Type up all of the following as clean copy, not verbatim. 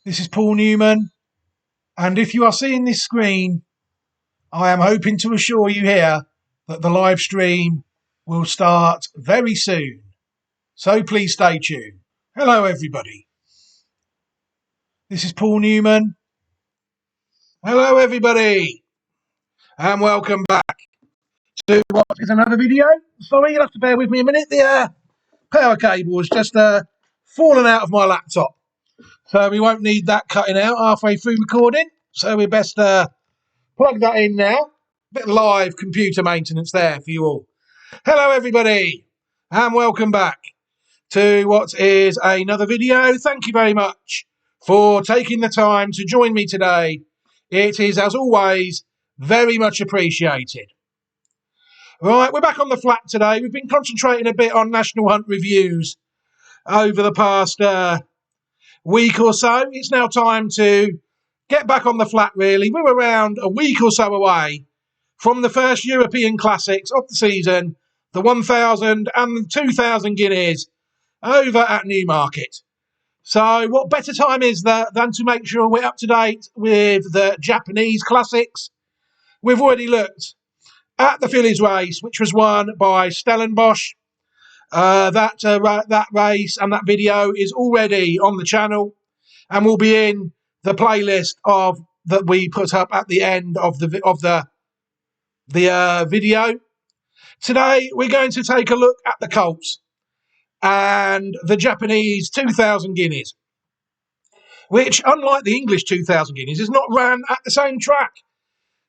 This is Paul Newman, and if you are seeing this screen, I am hoping to assure you here that the live stream will start very soon. So please stay tuned. Hello, everybody. This is Paul Newman. Hello, everybody, and welcome back to what is another video. Sorry, you'll have to bear with me a minute. The power cable has just fallen out of my laptop. So we won't need that cutting out halfway through recording. So we best plug that in now. Bit of live computer maintenance there for you all. Hello, everybody, and welcome back to what is another video. Thank you very much for taking the time to join me today. It is, as always, very much appreciated. Right, we're back on the flat today. We've been concentrating a bit on National Hunt reviews over the past week or so. It's now time to get back on the flat, really. We're around a week or so away from the first European Classics of the season, the 1,000 and the 2,000 guineas over at Newmarket. So what better time is there than to make sure we're up to date with the Japanese Classics? We've already looked at the fillies race, which was won by Stellenbosch. That race and that video is already on the channel and will be in the playlist of that we put up at the end of the video. Today we're going to take a look at the colts and the Japanese 2,000 guineas, which, unlike the English 2,000 guineas, is not ran at the same track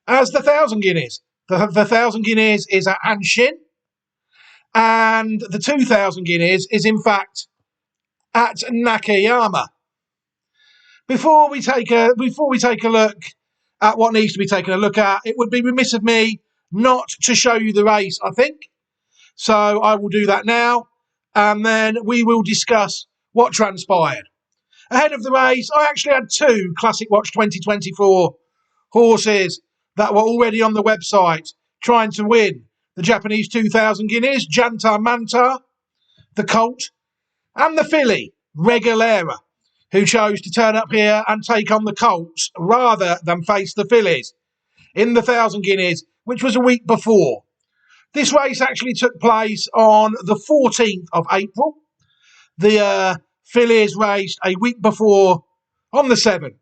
as the 1,000 guineas. The 1,000 guineas is at Hanshin, and the 2,000 guineas is, in fact, at Nakayama. Before we take a look at what needs to be taken a look at, it would be remiss of me not to show you the race, I think. So I will do that now, and then we will discuss what transpired. Ahead of the race, I actually had two Classic Watch 2024 horses that were already on the website trying to win the Japanese 2,000 guineas: Janta Manta, the colt, and the filly, Regalera, who chose to turn up here and take on the colts rather than face the fillies in the 1,000 guineas, which was a week before. This race actually took place on the 14th of April. The fillies raced a week before on the 7th.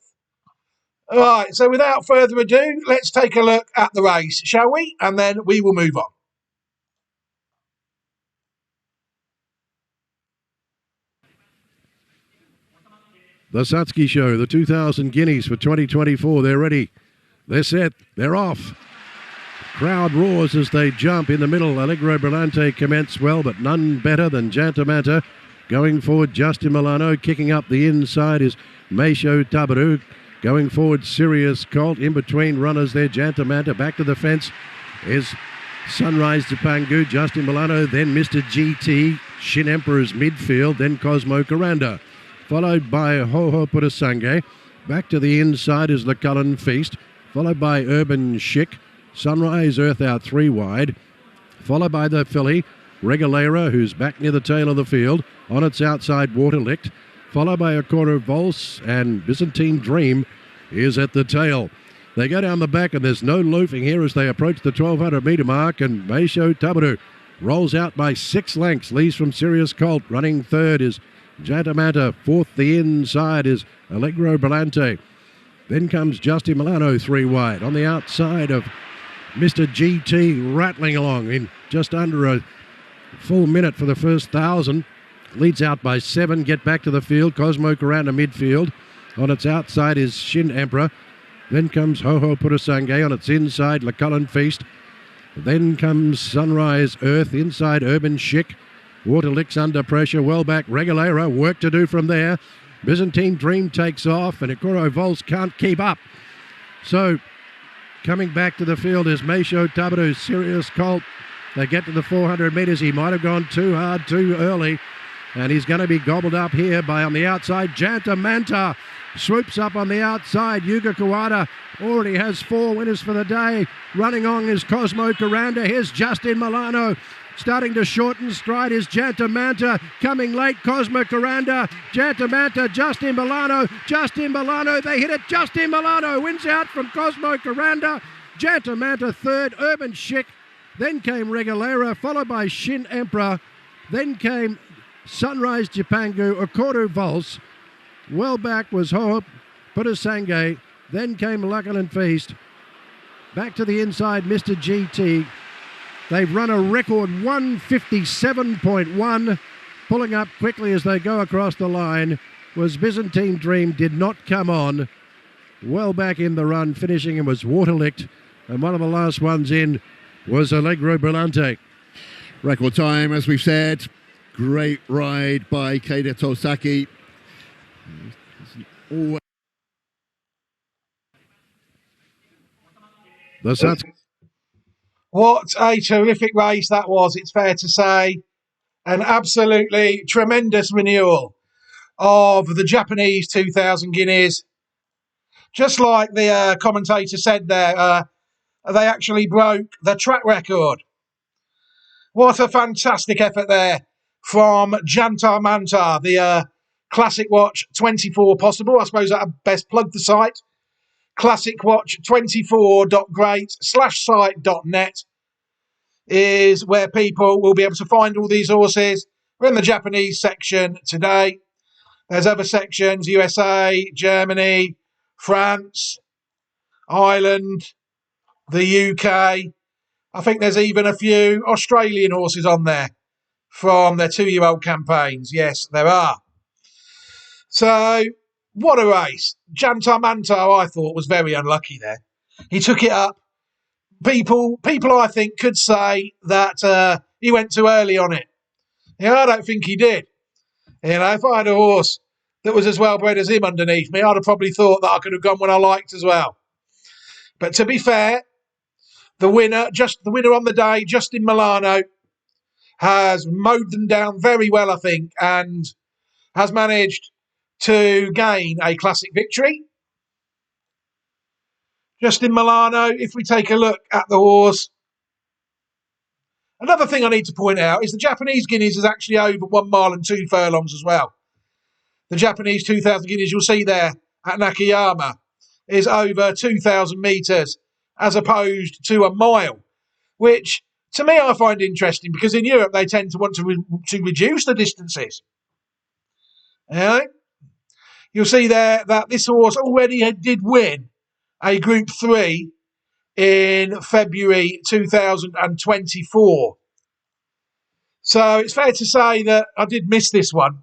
All right, so without further ado, let's take a look at the race, shall we? And then we will move on. The Satsuki Show, the 2,000 guineas for 2024. They're ready. They're set. They're off. Crowd roars as they jump in the middle. Allegro Brillante commence well, but none better than Janta Manta. Going forward, Justin Milano. Kicking up the inside is Meisho Tabaru. Going forward, Sirius Colt. In between runners there, Janta Manta. Back to the fence is Sunrise to Pangu. Justin Milano, then Mr. GT. Shin Emperor's midfield, then Cosmo Coranda. Followed by Ho Purasange. Back to the inside is the Cullen Feast, followed by Urban Schick. Sunrise Earth out 3 wide, followed by the filly, Regalera, who's back near the tail of the field. On its outside, Waterlicht, followed by a quarter of Volse, and Byzantine Dream is at the tail. They go down the back, and there's no loafing here as they approach the 1,200 metre mark, and Meisho Tabaru rolls out by 6 lengths, leads from Sirius Colt. Running third is Janta Manta. Fourth, the inside, is Allegro Brillante. Then comes Justin Milano 3 wide. On the outside of Mr. GT, rattling along in just under a full minute for the first 1,000. Leads out by 7. Get back to the field. Cosmo Coranda midfield. On its outside is Shin Emperor. Then comes Ho Purasange. On its inside, LaCullen Feast. Then comes Sunrise Earth. Inside, Urban Schick. Waterlicht's under pressure. Well back, Regalera. Work to do from there. Byzantine Dream takes off, and Ikoro Vols can't keep up. So, coming back to the field is Meisho Tabaru, Sirius Colt. They get to the 400 metres. He might have gone too hard, too early. And he's going to be gobbled up here by, on the outside, Janta Manta. Swoops up on the outside. Yuga Kawada already has 4 winners for the day. Running on is Cosmo Coranda. Here's Justin Milano. Starting to shorten stride is Jantamanta. Coming late, Cosmo Caranda. Jantamanta, Justin Milano. Justin Milano, they hit it. Justin Milano wins out from Cosmo Caranda. Jantamanta third, Urban Schick. Then came Regulera, followed by Shin Emperor. Then came Sunrise Jipangu, Okoru Valse. Well back was Hope Puttasange. Then came Luckland Feast. Back to the inside, Mr. GT. They've run a record 157.1. Pulling up quickly as they go across the line was Byzantine Dream, did not come on. Well back in the run, finishing him was Waterlicht. And one of the last ones in was Allegro Brillante. Record time, as we've said. Great ride by Keita Tosaki. What a terrific race that was, it's fair to say. An absolutely tremendous renewal of the Japanese 2000 Guineas. Just like the commentator said there, they actually broke the track record. What a fantastic effort there from Jantar Mantar, the Classic Watch 24 possible. I suppose I'd best plug the site. classicwatch24.great/site.net is where people will be able to find all these horses. We're in the Japanese section today. There's other sections, USA, Germany, France, Ireland, the UK. I think there's even a few Australian horses on there from their 2-year-old campaigns. Yes, there are. So, what a race. Jantar Mantar, I thought, was very unlucky there. He took it up. People, I think, could say that he went too early on it. I don't think he did. If I had a horse that was as well bred as him underneath me, I'd have probably thought that I could have gone when I liked as well. But to be fair, the winner on the day, Justin Milano, has mowed them down very well, I think, and has managed to gain a classic victory. Justin Milano, if we take a look at the horse. Another thing I need to point out is the Japanese Guineas is actually over 1 mile and 2 furlongs as well. The Japanese 2000 Guineas, you'll see there at Nakayama, is over 2,000 metres as opposed to a mile, which to me I find interesting because in Europe they tend to want to reduce the distances. You'll see there that this horse already did win a Group 3 in February 2024. So it's fair to say that I did miss this one.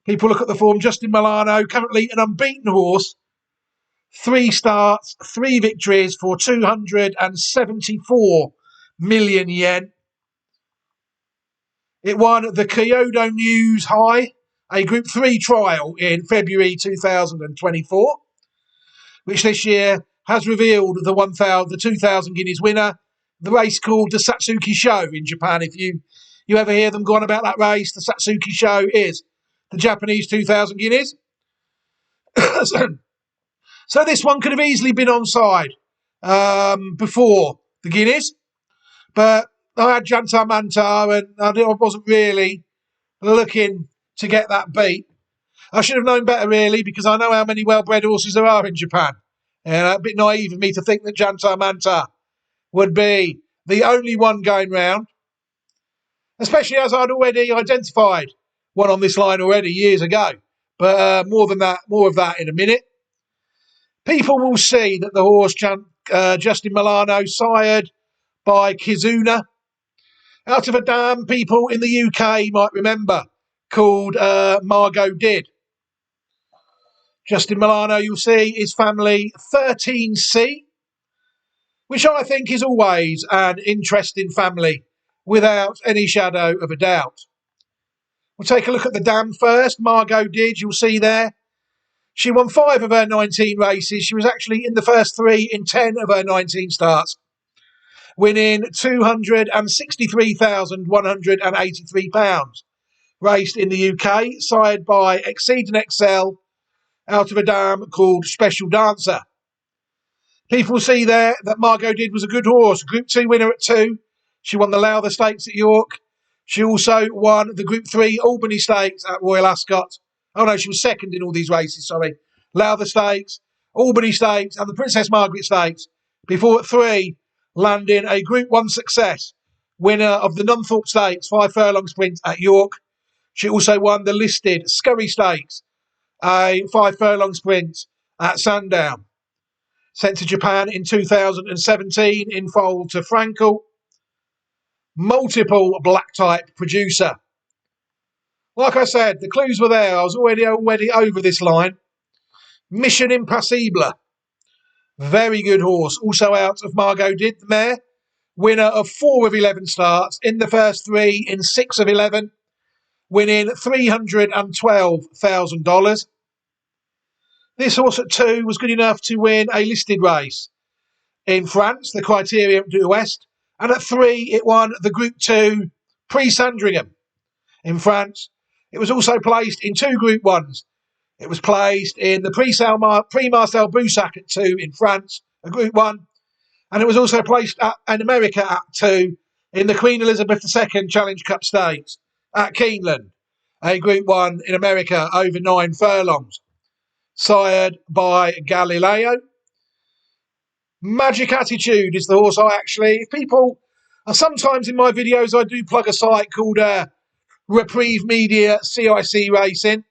People look at the form. Justin Milano, currently an unbeaten horse. 3 starts, 3 victories for 274 million yen. It won the Kyoto News High, a Group 3 trial in February 2024, which this year has revealed the 2,000 Guineas winner, the race called the Satsuki Show in Japan. If you ever hear them go on about that race, the Satsuki Show is the Japanese 2,000 Guineas. So this one could have easily been onside before the Guineas, but I had Jantar Mantar and I wasn't really looking to get that beat. I should have known better, really, because I know how many well-bred horses there are in Japan. And a bit naive of me to think that Jantar Mantar would be the only one going round, especially as I'd already identified one on this line already years ago. But more of that in a minute. People will see that the horse Justin Milano, sired by Kizuna, out of a dam people in the UK might remember, called Margot Did. Justin Milano, you'll see, is family 13C, which I think is always an interesting family, without any shadow of a doubt. We'll take a look at the dam first. Margot Did, you'll see there. She won 5 of her 19 races. She was actually in the first 3 in 10 of her 19 starts, winning £263,183. Raced in the UK, sired by Exceed and Excel, out of a dam called Special Dancer. People see there that Margot Did was a good horse. Group 2 winner at 2. She won the Lowther Stakes at York. She also won the Group 3 Albany Stakes at Royal Ascot. Oh no, she was second in all these races, sorry. Lowther Stakes, Albany Stakes and the Princess Margaret Stakes. Before at 3, landing a Group 1 success. Winner of the Nunthorpe Stakes, 5 furlong sprint at York. She also won the listed Scurry Stakes, a 5 furlong sprint at Sandown. Sent to Japan in 2017 in foal to Frankel. Multiple black type producer. Like I said, the clues were there. I was already over this line. Mission Impossible. Very good horse. Also out of Margot Did, the mare. Winner of 4 of 11 starts. In the first 3 in 6 of 11. Winning $312,000. This horse at 2 was good enough to win a listed race in France, the Criterium du Ouest. And at 3, it won the Group 2 Prix Sandringham in France. It was also placed in 2 Group 1s. It was placed in the Prix Marcel Boussac at 2 in France, a Group 1. And it was also placed in America at 2 in the Queen Elizabeth II Challenge Cup Stakes at Keeneland, a Group 1 in America over 9 furlongs. Sired by Galileo. Magic Attitude is the horse if people are sometimes in my videos, I do plug a site called Reprieve Media CIC Racing.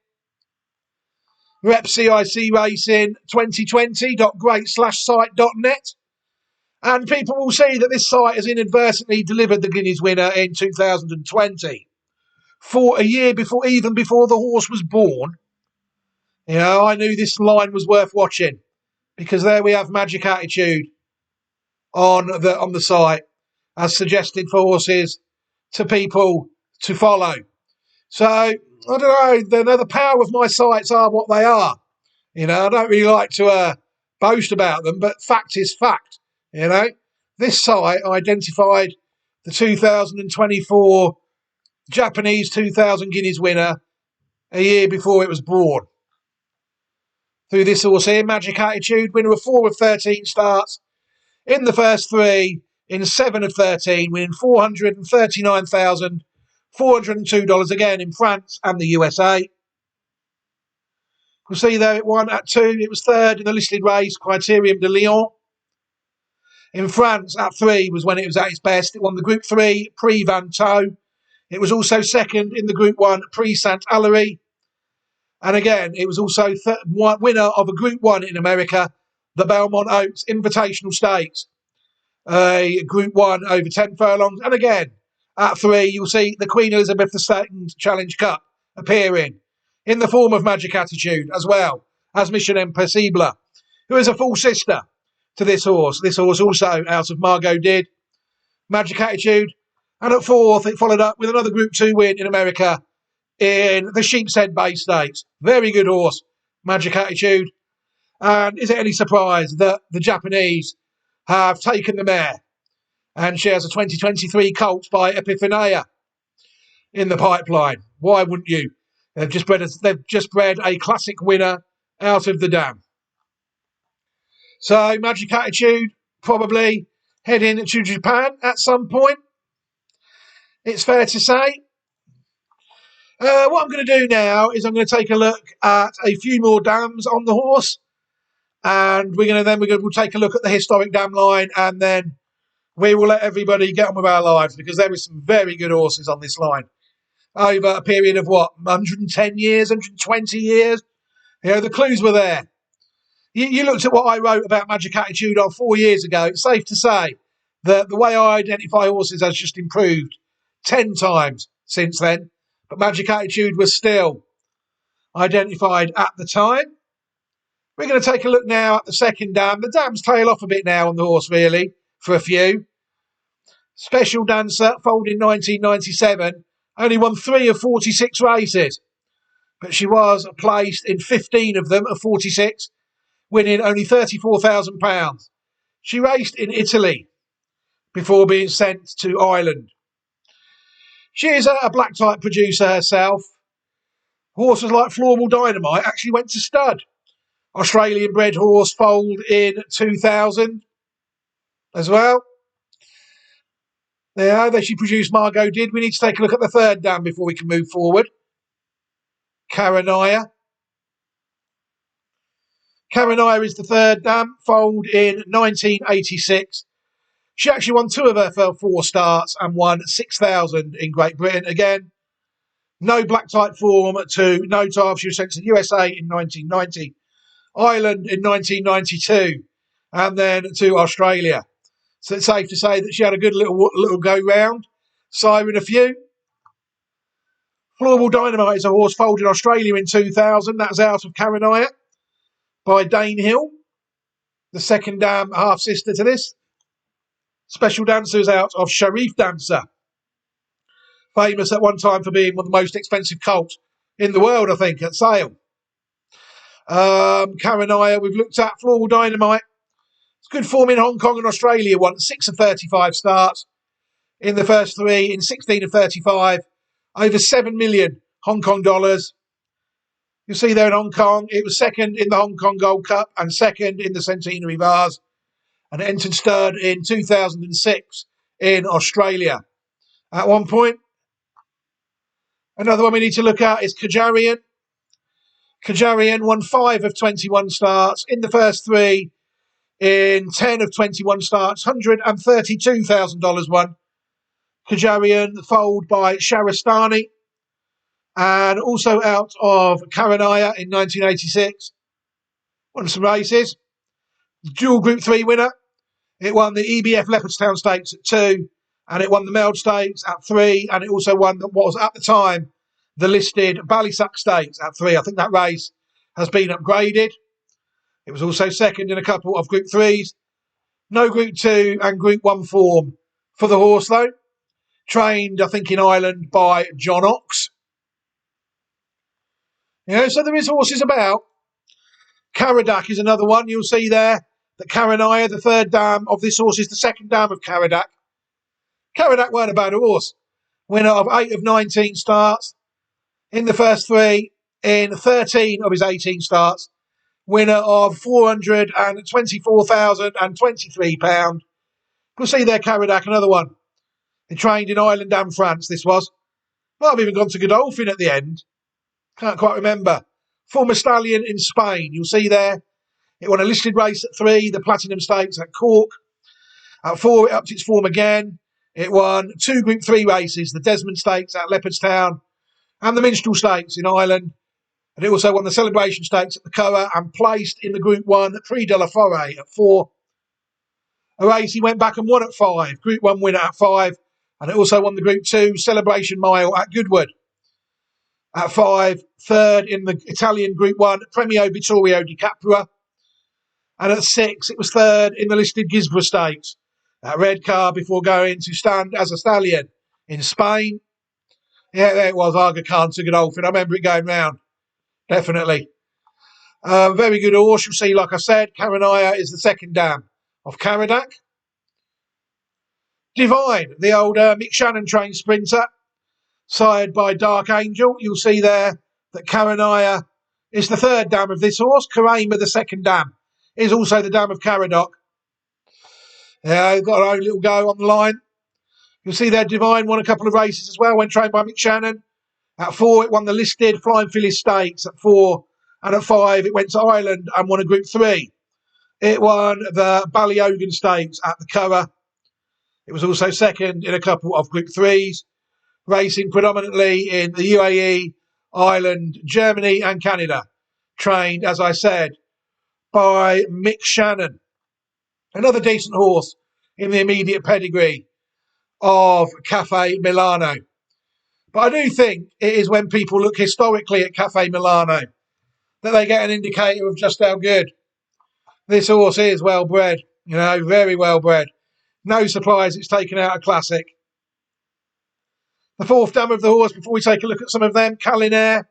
Rep CIC Racing 2020.great/site.net. And people will see that this site has inadvertently delivered the Guineas winner in 2020. For a year before, even before the horse was born. You know, I knew this line was worth watching because there we have Magic Attitude on the site as suggested for horses to people to follow. So, I don't know, the power of my sites are what they are. You know, I don't really like to boast about them, but fact is fact. You know, this site identified the 2024 Japanese 2000 Guineas winner a year before it was born. Through this horse here, Magic Attitude, winner of 4 of 13 starts. In the first 3, in 7 of 13, winning $439,402 again in France and the USA. We'll see there it won at 2. It was 3rd in the listed race, Criterium de Lyon. In France, at 3 was when it was at its best. It won the Group 3 Prix Vanto. It was also 2nd in the Group 1 Prix Saint-Hilary. And again, it was also winner of a Group 1 in America, the Belmont Oaks Invitational Stakes. A Group 1 over 10 furlongs. And again, at 3, you'll see the Queen Elizabeth II Challenge Cup appearing in the form of Magic Attitude, as well as Mission Impossible, who is a full sister to this horse. This horse also out of Margot Did, Magic Attitude. And at 4th, it followed up with another Group 2 win in America in the Sheepshead Bay Stakes. Very good horse, Magic Attitude. And is it any surprise that the Japanese have taken the mare? And she has a 2023 colt by Epiphania in the pipeline. Why wouldn't you? They've just bred a classic winner out of the dam. So Magic Attitude probably heading to Japan at some point. It's fair to say. What I'm going to do now is I'm going to take a look at a few more dams on the horse, and we'll take a look at the historic dam line, and then we will let everybody get on with our lives because there is some very good horses on this line over a period of 110 years, 120 years. You know, the clues were there. You looked at what I wrote about Magic Attitude 4 years ago. It's safe to say that the way I identify horses has just improved 10 times since then. But Magic Attitude was still identified at the time. We're going to take a look now at the second dam. The dams tail off a bit now on the horse, really, for a few. Special Dancer, foaled in 1997, only won 3 of 46 races. But she was placed in 15 of them of 46, winning only £34,000. She raced in Italy before being sent to Ireland. She is a black type producer herself. Horses like Floral Dynamite actually went to stud. Australian bred horse foaled in 2000 as well. There she produced Margot did. We need to take a look at the third dam before we can move forward. Karanaya. Karanaya is the third dam, foaled in 1986. She actually won 2 of her 4 starts and won 6,000 in Great Britain. Again, no black type form to no time. She was sent to the USA in 1990, Ireland in 1992, and then to Australia. So it's safe to say that she had a good little go round. Siren a few. Floorball Dynamite is a horse foaled in Australia in 2000. That was out of Karanaya by Dane Hill, the second dam half sister to this. Special Dancer is out of Sharif Dancer, famous at one time for being one of the most expensive colts in the world, I think, at sale. Karanaya, we've looked at. Floorball Dynamite. It's good form in Hong Kong and Australia. Won 6 of 35 starts in the first 3, in 16 of 35. Over 7 million Hong Kong dollars. You see there in Hong Kong, it was second in the Hong Kong Gold Cup and second in the Centenary Vase, and it entered third in 2006 in Australia. At one point, another one we need to look at is Kajarian. Kajarian won 5 of 21 starts in the first 3, in 10 of 21 starts, $132,000 won. Kajarian foaled by Sharastani, and also out of Karanaya in 1986. Won some races. Dual Group 3 winner. It won the EBF Leopardstown Stakes at 2, and it won the Meld Stakes at 3, and it also won what was at the time the listed Ballysuck Stakes at 3. I think that race has been upgraded. It was also second in a couple of Group 3s. No Group 2 and Group 1 form for the horse, though. Trained, I think, in Ireland by John Ox. So there is horses about. Caradoc is another one. You'll see there that Karanaya, the third dam of this horse, is the second dam of Caradoc. Caradoc weren't a bad horse. Winner of 8 of 19 starts in the first 3, in 13 of his 18 starts. Winner of £424,023. You'll see there Caradoc, another one. He trained in Ireland and France, this was. Might have even gone to Godolphin at the end. Can't quite remember. Former stallion in Spain. You'll see there. It won a listed race at 3, the Platinum Stakes at Cork. At 4, it upped its form again. It won 2 Group 3 races, the Desmond Stakes at Leopardstown and the Minstrel Stakes in Ireland. And it also won the Celebration Stakes at the Coa and placed in the Group 1 Prix de la Forêt at 4. A race he went back and won at 5, Group 1 winner at 5. And it also won the Group 2 Celebration Mile at Goodwood at 5. Third in the Italian Group 1 Premio Vittorio di Capua. And at 6, it was third in the listed Gisborough Stakes at Redcar before going to stand as a stallion in Spain. Yeah, there it was, Aga Khan to Godolphin. I remember it going round. Definitely. Very good horse. You'll see, like I said, Karanaya is the second dam of Caradoc. Divine, the old Mick Shannon trained sprinter, sired by Dark Angel. You'll see there that Karanaya is the third dam of this horse. Karama, the second dam, is also the dam of Caradoc. They've got our own little go on the line. You'll see there Divine won a couple of races as well when trained by Mick Shannon. At 4, it won the listed Flying Phyllis Stakes at 4. And at 5, it went to Ireland and won a Group 3. It won the Ballyogan Stakes at the Coa. It was also second in a couple of Group 3s, racing predominantly in the UAE, Ireland, Germany and Canada. Trained, as I said, by Mick Shannon. Another decent horse in the immediate pedigree of Cafe Milano. But I do think it is when people look historically at Cafe Milano that they get an indicator of just how good this horse is. Well bred, very well bred. No surprise it's taken out a classic. The fourth dam of the horse, before we take a look at some of them, Calinaire.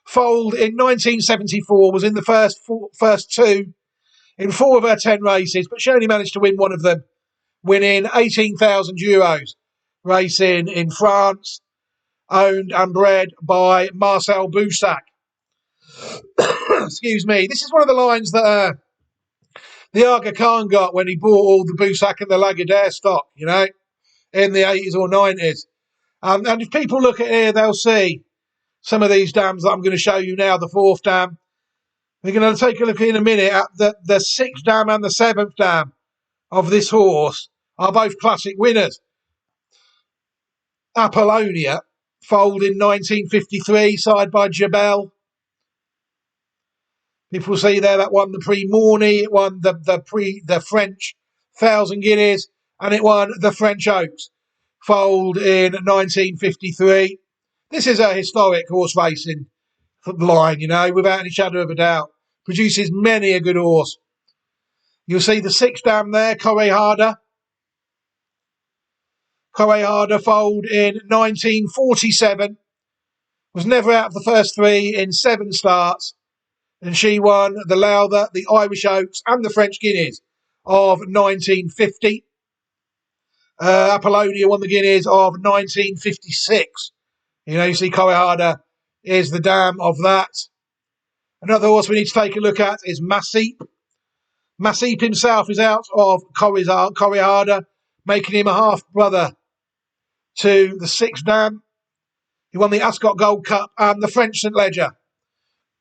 Foaled in 1974, was in the first 2 in 4 of her 10 races, but she only managed to win one of them, winning €18,000, racing in France, owned and bred by Marcel Boussac. Excuse me. This is one of the lines that the Aga Khan got when he bought all the Boussac and the Lagardère stock, in the 80s or 90s. And if people look at here, they'll see some of these dams that I'm going to show you now. The 4th dam. We're going to take a look in a minute at the 6th dam and the 7th dam of this horse are both classic winners. Apollonia foaled in 1953, side by Jabel. People see there that won the Prix Morny, it won the French 1,000 guineas, and it won the French Oaks. Foaled in 1953. This is a historic horse racing line, you know, without any shadow of a doubt. Produces many a good horse. You'll see the 6th dam there, Correjada. Correjada foaled in 1947. Was never out of the first 3 in 7 starts. And she won the Lowther, the Irish Oaks, and the French Guineas of 1950. Apollonia won the Guineas of 1956. You know, you see Correjada is the dam of that. Another horse we need to take a look at is Masip. Masip himself is out of Correjada, making him a half-brother to the 6th dam. He won the Ascot Gold Cup and the French St. Leger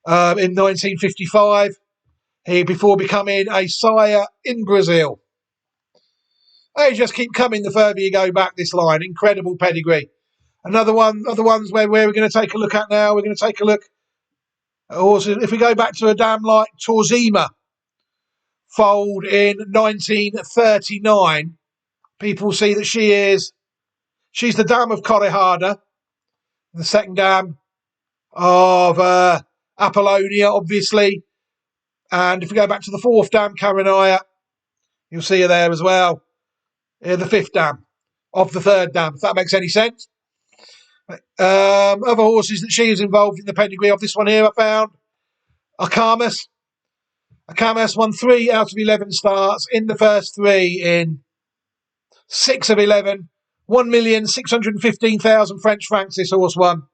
in 1955, before becoming a sire in Brazil. They just keep coming the further you go back this line. Incredible pedigree. Other ones where we're going to take a look at now, we're going to take a look at horses. If we go back to a dam like Torzima, foaled in 1939, people see that she's the dam of Correjada, the 2nd dam of Apollonia, obviously. And if we go back to the 4th dam, Caranaya, you'll see her there as well. The 5th dam of the 3rd dam, if that makes any sense. Other horses that she is involved in the pedigree of this one here, I found Akamas. Akamas won 3 out of 11 starts in the first 3 in 6 of 11. 1,615,000 French francs this horse won.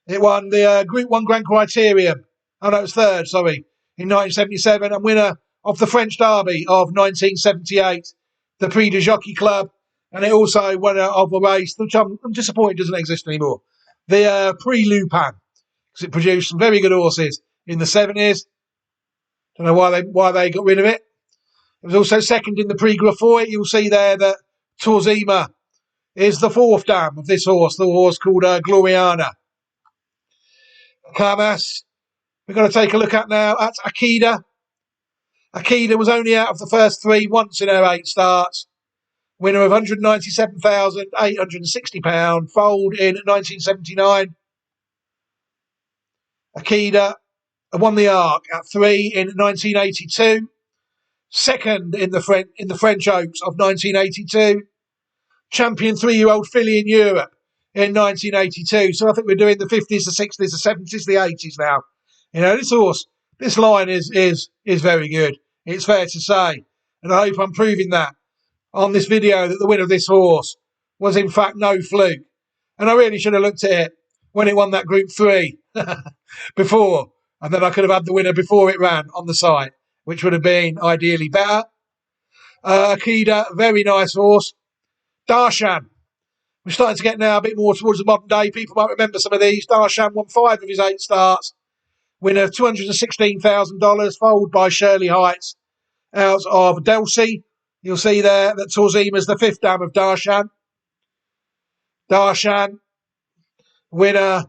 It won the Group 1 Grand Criterium. Oh no, it was 3rd, sorry, in 1977, and winner of the French Derby of 1978, the Prix de Jockey Club, and it also winner of a race which I'm disappointed doesn't exist anymore, the Prix Lupin, because it produced some very good horses in the 70s. Don't know why they got rid of it. It was also 2nd in the Prix Graffoy. You'll see there that Torzima is the 4th dam of this horse, the horse called Gloriana. Camas, we're going to take a look at now at Akida. Akida was only out of the first 3 once in her 8 starts. Winner of £197,860, foaled in 1979. Akida won the Arc at 3 in 1982. 2nd in the French Oaks of 1982. Champion 3-year-old filly in Europe in 1982. So I think we're doing the 50s, the 60s, the 70s, the 80s now. You know, this line is very good. It's fair to say. And I hope I'm proving that on this video, that the winner of this horse was in fact no fluke. And I really should have looked at it when it won that Group 3 before. And then I could have had the winner before it ran on the site, which would have been ideally better. Akida, very nice horse. Darshan. We're starting to get now a bit more towards the modern day. People might remember some of these. Darshan won 5 of his 8 starts. Winner of $216,000, foaled by Shirley Heights out of Delsey. You'll see there that Torzima is the 5th dam of Darshan. Darshan, winner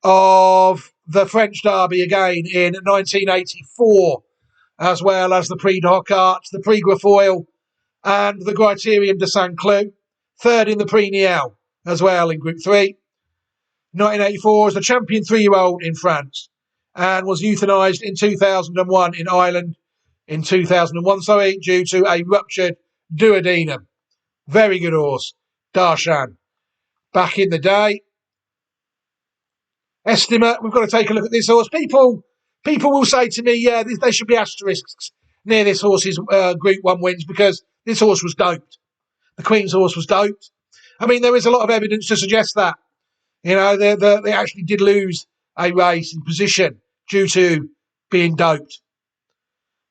of the French Derby again in 1984, as well as the Prix de Hoccart, the Prix Graffoil, and the Criterium de Saint-Cloud. 3rd in the Prix Niel as well in Group 3. 1984 as the champion 3-year-old in France, and was euthanised in 2001 in Ireland. In 2001, due to a ruptured duodenum. Very good horse, Darshan. Back in the day. Estimate, we've got to take a look at this horse. People will say to me, yeah, there should be asterisks near this horse's Group 1 wins because this horse was doped. The Queen's horse was doped. I mean, there is a lot of evidence to suggest that. You know, they actually did lose a race in position due to being doped.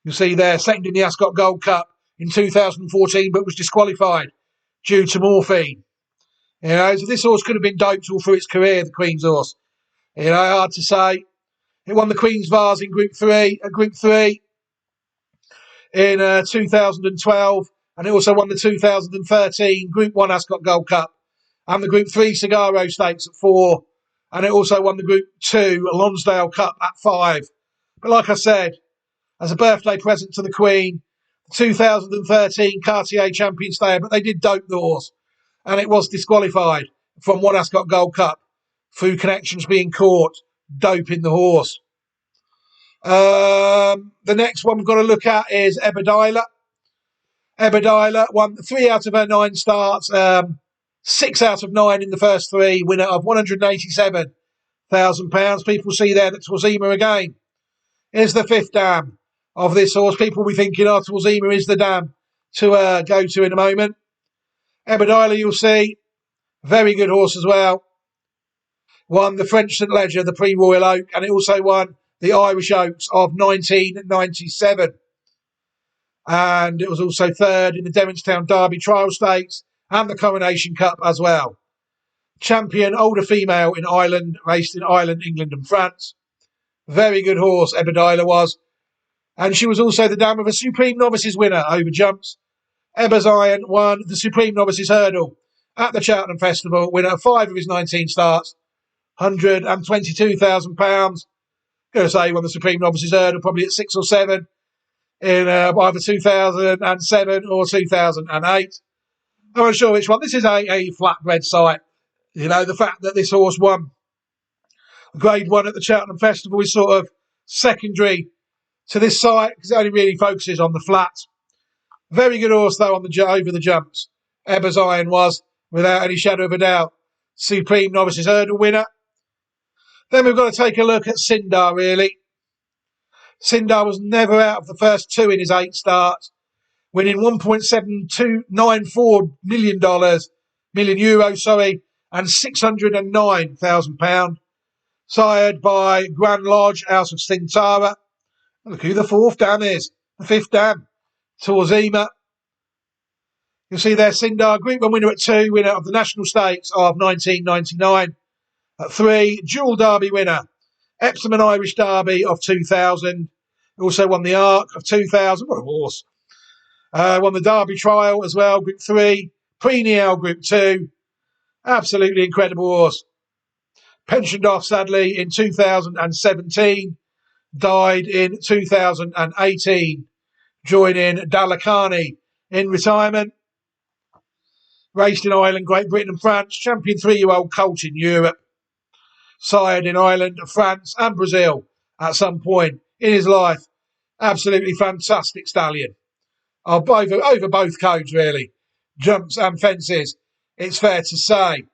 You'll see there, 2nd in the Ascot Gold Cup in 2014, but was disqualified due to morphine. So this horse could have been doped all through its career, the Queen's horse. Hard to say. It won the Queen's Vase in Group 3 in 2012, and it also won the 2013 Group 1 Ascot Gold Cup and the Group 3 Cigaro Stakes at 4, and it also won the Group 2 Lonsdale Cup at 5. But like I said, as a birthday present to the Queen, the 2013 Cartier Champion Stayer, but they did dope the horse, and it was disqualified from 1 Ascot Gold Cup through connections being caught doping the horse. The next one we've got to look at is Ebadila. Ebadila won 3 out of her 9 starts, 6 out of 9 in the first 3, winner of £187,000. People see there that Twazima again is the 5th dam of this horse. People will be thinking, Twazima is the dam to go to in a moment. Ebadila, you'll see, very good horse as well. Won the French St Leger, the Prix Royal Oak, and it also won the Irish Oaks of 1997. And it was also 3rd in the Devonstown Derby Trial Stakes and the Coronation Cup as well. Champion, older female in Ireland, raced in Ireland, England and France. Very good horse, Ebadila was. And she was also the dam of a Supreme Novices winner over jumps. Ebba's Iron won the Supreme Novices Hurdle at the Cheltenham Festival, winner of 5 of his 19 starts, £122,000. Going to say he won the Supreme Novices Hurdle probably at 6 or 7 in either 2007 or 2008. I'm not sure which one. This is a flatbread site. The fact that this horse won Grade 1 at the Cheltenham Festival is sort of secondary to this site because it only really focuses on the flats. Very good horse, though, on the over the jumps. Ebba's Iron was, without any shadow of a doubt, Supreme Novices Hurdle winner. Then we've got to take a look at Sindar, really. Sindar was never out of the first 2 in his 8 starts, winning $1.7294 million, and £609,000. Sired by Grand Lodge out of Sintara. Look who the 4th dam is. The 5th dam, Twazima. You'll see there Sindar, Group 1 winner at 2, winner of the National Stakes of 1999. At 3, Dual Derby winner, Epsom and Irish Derby of 2000. Also won the Arc of 2000. What a horse. Won the Derby Trial as well, Group 3. Prix Niel, Group 2. Absolutely incredible horse. Pensioned off, sadly, in 2017. Died in 2018. Joining Dalakani in retirement. Raced in Ireland, Great Britain and France. Champion 3-year-old colt in Europe. Sired in Ireland, France and Brazil at some point in his life. Absolutely fantastic stallion. Over both codes, really. Jumps and fences, it's fair to say.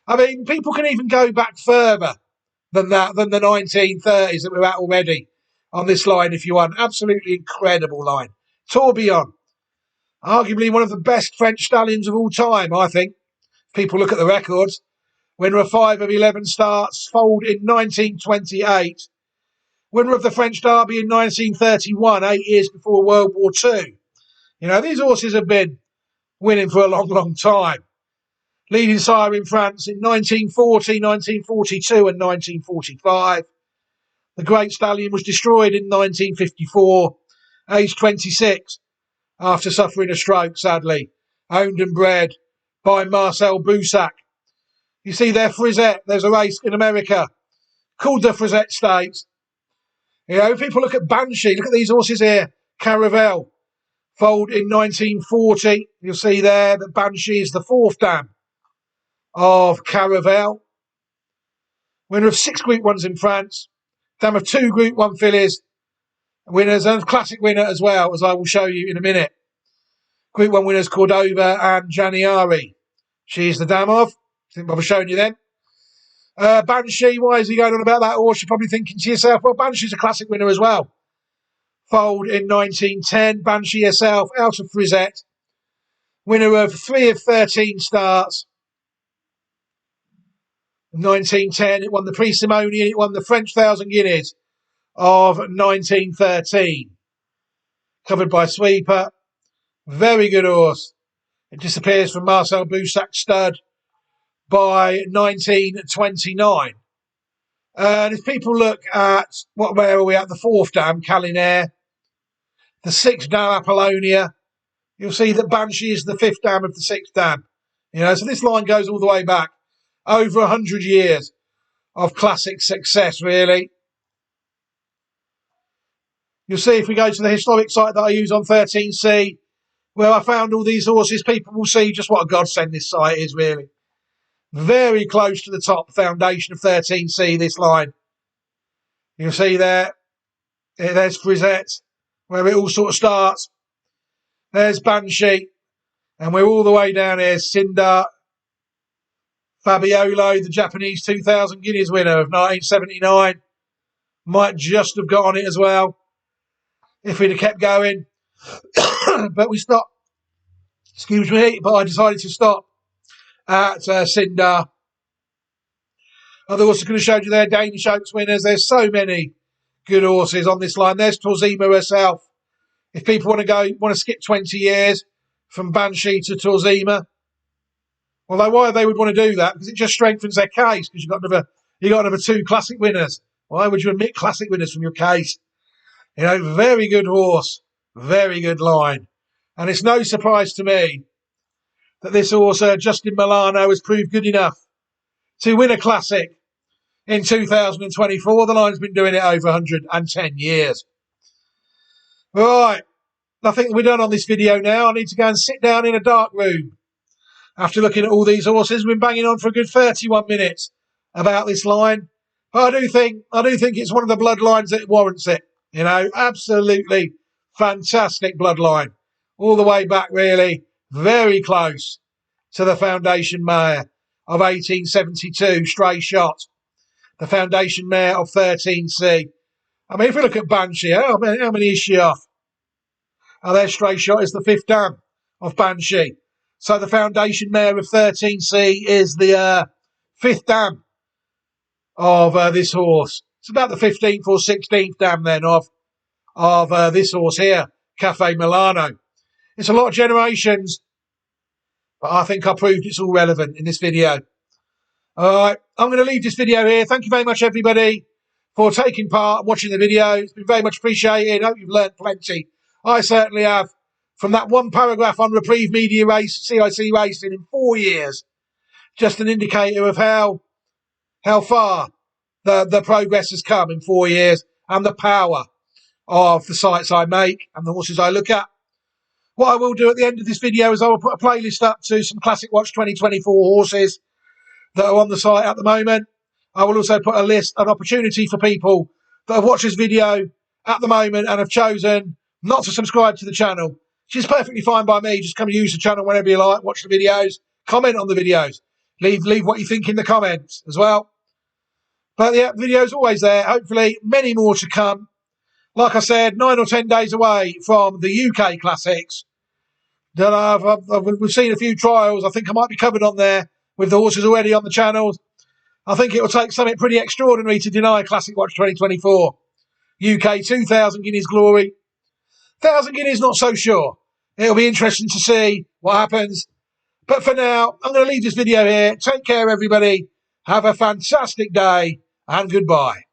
I mean, people can even go back further than that, than the 1930s that we're at already on this line, if you want. Absolutely incredible line. Tourbillon, arguably one of the best French stallions of all time, I think. If people look at the records. Winner of 5 of 11 starts, foaled in 1928. Winner of the French Derby in 1931, 8 years before World War II. These horses have been winning for a long, long time. Leading sire in France in 1940, 1942 and 1945. The Great Stallion was destroyed in 1954, aged 26, after suffering a stroke, sadly. Owned and bred by Marcel Boussac. You see there, Frisette, there's a race in America called the Frisette Stakes. People look at Banshee, look at these horses here. Caravel, foaled in 1940. You'll see there that Banshee is the 4th dam of Caravel. Winner of 6 Group 1s in France. Dam of 2 Group 1 fillies. Winners and classic winner as well, as I will show you in a minute. Group 1 winners Cordova and Janiari. She's the dam of. I think I've shown you them. Banshee, why is he going on about that horse? You're probably thinking to yourself, well, Banshee's a classic winner as well. Foaled in 1910. Banshee herself out of Frisette. Winner of 3 of 13 starts. In 1910, it won the Prix Simonian. It won the French 1,000 Guineas of 1913. Covered by Sweeper. Very good horse. It disappears from Marcel Boussac's stud by 1929. And if people look at, where are we at? The 4th dam, Calinair. The 6th dam, Apollonia. You'll see that Banshee is the 5th dam of the 6th dam. So this line goes all the way back. Over 100 years of classic success, really. You'll see if we go to the historic site that I use on 13C, where I found all these horses, people will see just what a godsend this site is, really. Very close to the top foundation of 13C, this line. You'll see there's Frisette, where it all sort of starts. There's Banshee, and we're all the way down here. Cinder, Fabiolo, the Japanese 2000 Guineas winner of 1979. Might just have got on it as well if we'd have kept going. But we stopped. Excuse me, but I decided to stop at Cinder. I've also going to show you their Danish Oaks winners. There's so many good horses on this line. There's Torzima herself. If people want to skip 20 years from Banshee to Torzima, although why they would want to do that? Because it just strengthens their case. Because you've got another 2 classic winners. Why would you omit classic winners from your case? Very good horse, very good line, and it's no surprise to me that this horse, Justin Milano, has proved good enough to win a classic in 2024. The line's been doing it over 110 years. Right, I think we're done on this video now. I need to go and sit down in a dark room. After looking at all these horses, we've been banging on for a good 31 minutes about this line. But I do think it's one of the bloodlines that warrants it. Absolutely fantastic bloodline. All the way back, really, very close to the Foundation Mare of 1872, Stray Shot. The Foundation Mare of 13C. I mean, if we look at Banshee, how many is she off? Their Stray Shot is the 5th dam of Banshee. So the Foundation Mare of 13C is the 5th dam of this horse. It's about the 15th or 16th dam then of this horse here, Cafe Milano. It's a lot of generations, but I think I proved it's all relevant in this video. All right, I'm going to leave this video here. Thank you very much, everybody, for taking part and watching the video. It's been very much appreciated. I hope you've learned plenty. I certainly have. From that one paragraph on Reprieve Media Race, CIC Racing in 4 years, just an indicator of how far the progress has come in 4 years and the power of the sites I make and the horses I look at. What I will do at the end of this video is I will put a playlist up to some Classic Watch 2024 horses that are on the site at the moment. I will also put an opportunity for people that have watched this video at the moment and have chosen not to subscribe to the channel, which is perfectly fine by me. Just come and use the channel whenever you like, watch the videos, comment on the videos, leave what you think in the comments as well. But yeah, the video's always there. Hopefully, many more to come. Like I said, 9 or 10 days away from the UK Classics. We've seen a few trials. I think I might be covered on there with the horses already on the channels. I think it will take something pretty extraordinary to deny Classic Watch 2024. UK 2,000 Guineas Glory. 1,000 Guineas, not so sure. It'll be interesting to see what happens. But for now, I'm going to leave this video here. Take care, everybody. Have a fantastic day and goodbye.